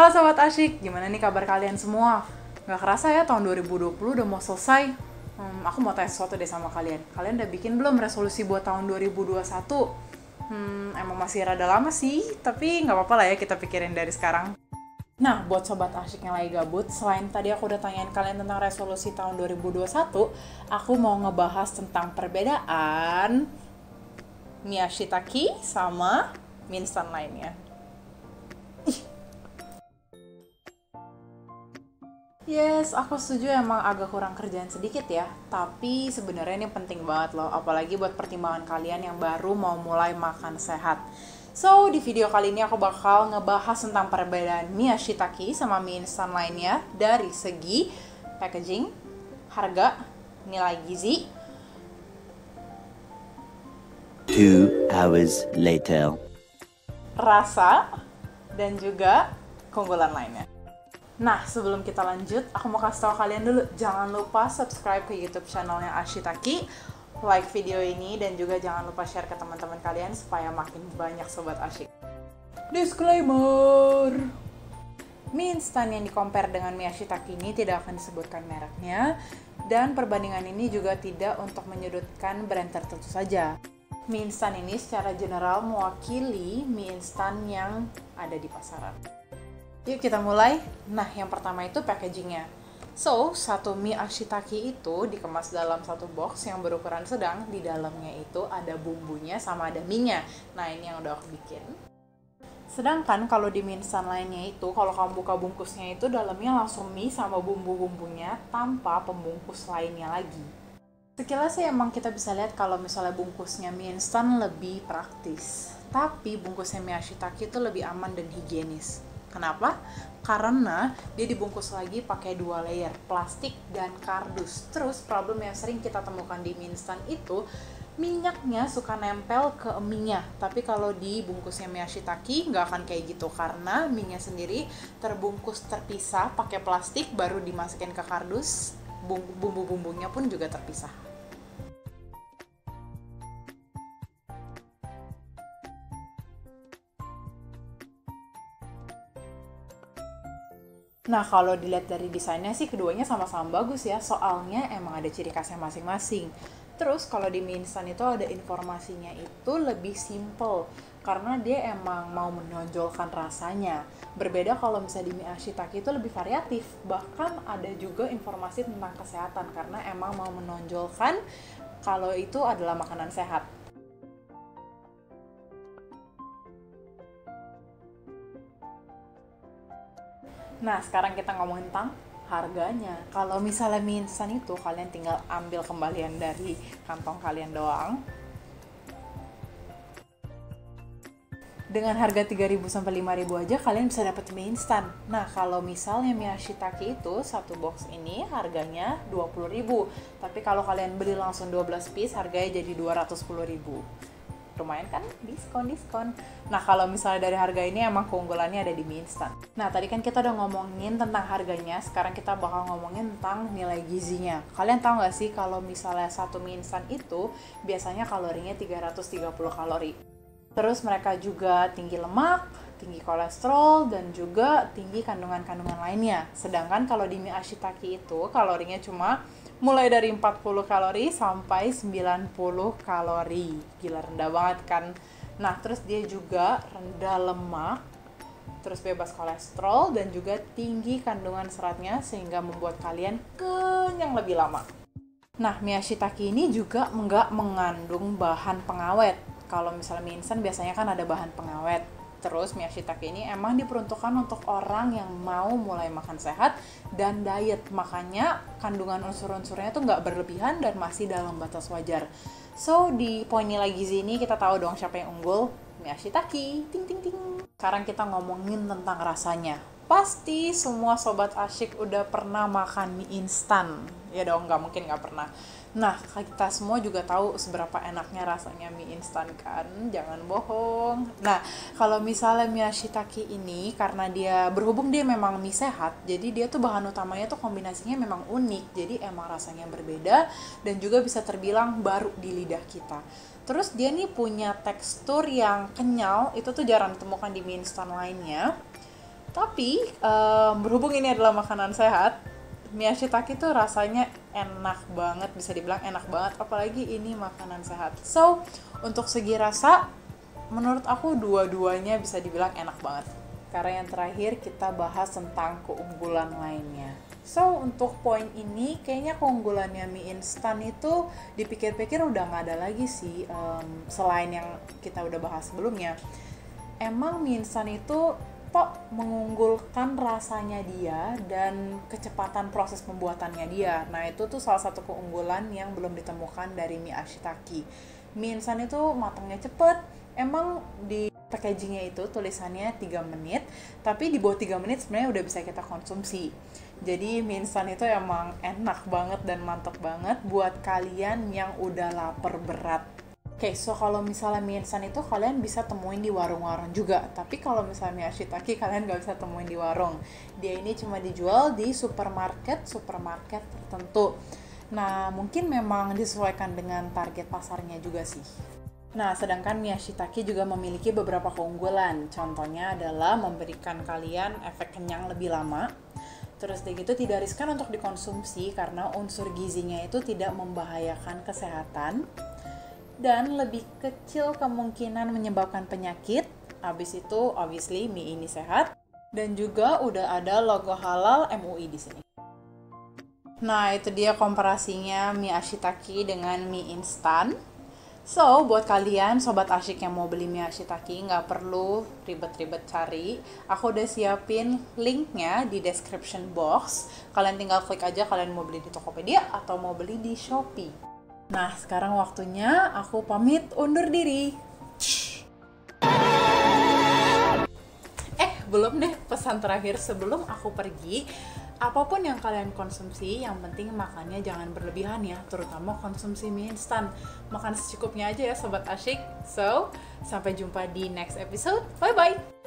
Halo Sobat Asyik, gimana nih kabar kalian semua? Gak kerasa ya tahun 2020 udah mau selesai. Aku mau tanya sesuatu deh sama kalian. Kalian udah bikin belum resolusi buat tahun 2021? Emang masih rada lama sih, tapi gak apa-apa lah ya kita pikirin dari sekarang. Nah, buat Sobat Asyik yang lagi gabut, selain tadi aku udah tanyain kalian tentang resolusi tahun 2021, aku mau ngebahas tentang perbedaan Miyashitaki sama mie instan lainnya. Yes, aku setuju emang agak kurang kerjaan sedikit ya. Tapi sebenarnya ini penting banget loh, apalagi buat pertimbangan kalian yang baru mau mulai makan sehat. So, di video kali ini aku bakal ngebahas tentang perbedaan Miyashitaki sama mie instan lainnya dari segi packaging, harga, nilai gizi, 2 hours later. rasa, dan juga keunggulan lainnya. Nah, sebelum kita lanjut, aku mau kasih tahu kalian dulu, jangan lupa subscribe ke YouTube channelnya Ashitaki, like video ini, dan juga jangan lupa share ke teman-teman kalian supaya makin banyak sobat asyik. Disclaimer! Mie instan yang di-compare dengan mie Ashitaki ini tidak akan disebutkan mereknya, dan perbandingan ini juga tidak untuk menyudutkan brand tertentu saja. Mie instan ini secara general mewakili mie instan yang ada di pasaran. Yuk kita mulai. Nah, yang pertama itu packagingnya. So, satu mie Ashitaki itu dikemas dalam satu box yang berukuran sedang. Di dalamnya itu ada bumbunya sama ada mie-nya. Nah, ini yang udah aku bikin. Sedangkan kalau di mie instan lainnya itu, kalau kamu buka bungkusnya itu dalamnya langsung mie sama bumbu-bumbunya tanpa pembungkus lainnya lagi. Sekilas sih emang kita bisa lihat kalau misalnya bungkusnya mie instan lebih praktis. Tapi bungkusnya mie Ashitaki itu lebih aman dan higienis. Kenapa? Karena dia dibungkus lagi pakai 2 layer, plastik dan kardus. Terus problem yang sering kita temukan di mie instan itu, minyaknya suka nempel ke mie-nya. Tapi kalau di bungkusnya mie Ashitaki nggak akan kayak gitu, karena mie-nya sendiri terbungkus terpisah pakai plastik, baru dimasukin ke kardus, bumbu-bumbunya pun juga terpisah. Nah, kalau dilihat dari desainnya sih keduanya sama-sama bagus ya, soalnya emang ada ciri khasnya masing-masing. Terus kalau di mie instan itu ada informasinya itu lebih simple, karena dia emang mau menonjolkan rasanya. Berbeda kalau misalnya di mie Ashitaki itu lebih variatif, bahkan ada juga informasi tentang kesehatan, karena emang mau menonjolkan kalau itu adalah makanan sehat. Nah, sekarang kita ngomongin tentang harganya. Kalau misalnya mie instan itu, kalian tinggal ambil kembalian dari kantong kalian doang. Dengan harga 3.000 sampai 5.000 aja kalian bisa dapat mie instan. Nah, kalau misalnya mie Ashitaki itu satu box ini harganya 20.000. Tapi kalau kalian beli langsung 12 piece harganya jadi 210.000. Lumayan kan? Diskon. Nah, kalau misalnya dari harga ini emang keunggulannya ada di mie instan. Nah, tadi kan kita udah ngomongin tentang harganya, sekarang kita bakal ngomongin tentang nilai gizinya. Kalian tahu nggak sih kalau misalnya satu mie instan itu biasanya kalorinya 330 kalori. Terus mereka juga tinggi lemak, tinggi kolesterol, dan juga tinggi kandungan-kandungan lainnya. Sedangkan kalau di mie Ashitaki itu kalorinya cuma mulai dari 40 kalori sampai 90 kalori. Gila, rendah banget kan? Nah, terus dia juga rendah lemak, terus bebas kolesterol, dan juga tinggi kandungan seratnya sehingga membuat kalian kenyang lebih lama. Nah, mie Ashitaki ini juga nggak mengandung bahan pengawet. Kalau misalnya mie instan biasanya kan ada bahan pengawet. Terus mie Ashitaki ini emang diperuntukkan untuk orang yang mau mulai makan sehat dan diet. Makanya kandungan unsur-unsurnya tuh nggak berlebihan dan masih dalam batas wajar. So, di poin nilai gizi ini kita tahu dong siapa yang unggul. Mie Ashitaki. Ting ting ting. Sekarang kita ngomongin tentang rasanya. Pasti semua sobat asyik udah pernah makan mie instan. Ya dong, nggak mungkin nggak pernah. Nah, kita semua juga tahu seberapa enaknya rasanya mie instan kan, jangan bohong. Nah, kalau misalnya mie Ashitaki ini, karena dia berhubung dia memang mie sehat, jadi dia tuh bahan utamanya tuh kombinasinya memang unik, jadi emang rasanya berbeda dan juga bisa terbilang baru di lidah kita. Terus dia nih punya tekstur yang kenyal, itu tuh jarang ditemukan di mie instan lainnya. Tapi berhubung ini adalah makanan sehat, mie shiitake tuh rasanya enak banget, bisa dibilang enak banget, apalagi ini makanan sehat. So, untuk segi rasa, menurut aku dua-duanya bisa dibilang enak banget. Karena yang terakhir kita bahas tentang keunggulan lainnya. So, untuk poin ini, kayaknya keunggulannya mie instan itu dipikir-pikir udah nggak ada lagi sih, selain yang kita udah bahas sebelumnya. Emang mie instan itu mengunggulkan rasanya dia dan kecepatan proses pembuatannya dia. Nah, itu tuh salah satu keunggulan yang belum ditemukan dari mie shiitake. Mie instan itu matangnya cepet. Emang di packagingnya itu tulisannya 3 menit, tapi di bawah 3 menit sebenarnya udah bisa kita konsumsi. Jadi mie instan itu emang enak banget dan mantap banget buat kalian yang udah lapar berat. Oke, so kalau misalnya mie instan itu kalian bisa temuin di warung-warung juga. Tapi kalau misalnya mie shiitake kalian nggak bisa temuin di warung. Dia ini cuma dijual di supermarket tertentu. Nah, mungkin memang disesuaikan dengan target pasarnya juga sih. Nah, sedangkan mie shiitake juga memiliki beberapa keunggulan. Contohnya adalah memberikan kalian efek kenyang lebih lama. Terus begitu tidak riskan untuk dikonsumsi karena unsur gizinya itu tidak membahayakan kesehatan. Dan lebih kecil kemungkinan menyebabkan penyakit. Habis itu, obviously, mie ini sehat. Dan juga udah ada logo halal MUI di sini. Nah, itu dia komparasinya mie shiitake dengan mie instan. So, buat kalian sobat asyik yang mau beli mie shiitake, nggak perlu ribet-ribet cari. Aku udah siapin linknya di description box. Kalian tinggal klik aja kalian mau beli di Tokopedia atau mau beli di Shopee. Nah, sekarang waktunya aku pamit undur diri. Belum deh, pesan terakhir sebelum aku pergi. Apapun yang kalian konsumsi, yang penting makannya jangan berlebihan ya, terutama konsumsi mie instan. Makan secukupnya aja ya sobat asyik. So, sampai jumpa di next episode. Bye-bye!